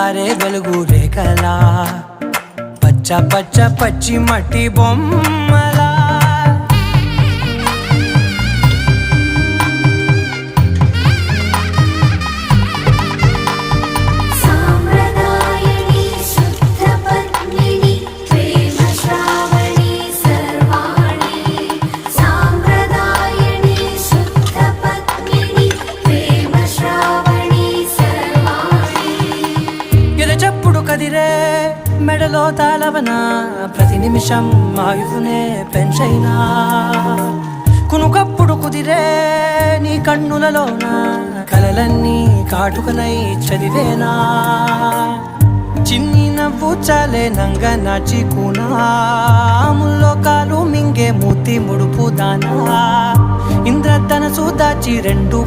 జారే వెలుగు రేఖలా పచ్చ పచ్చ పచ్చి మట్టి బొమ్మలా చెప్పుడు కదిరే మెడలో తాళవన ప్రతి నిమిషం ఆయుధునే పెంచైనా కునుకప్పుడు కుదిరే నీ కన్నులలోన కలలన్నీ కాటుకనై చదివేనా చిన్ని నవ్వు చాలే నంగ నాచి కూనాముల్లో కాలు మింగే మూతి ముడుపు దానా ఇంద్రధనసు దాచి రెండు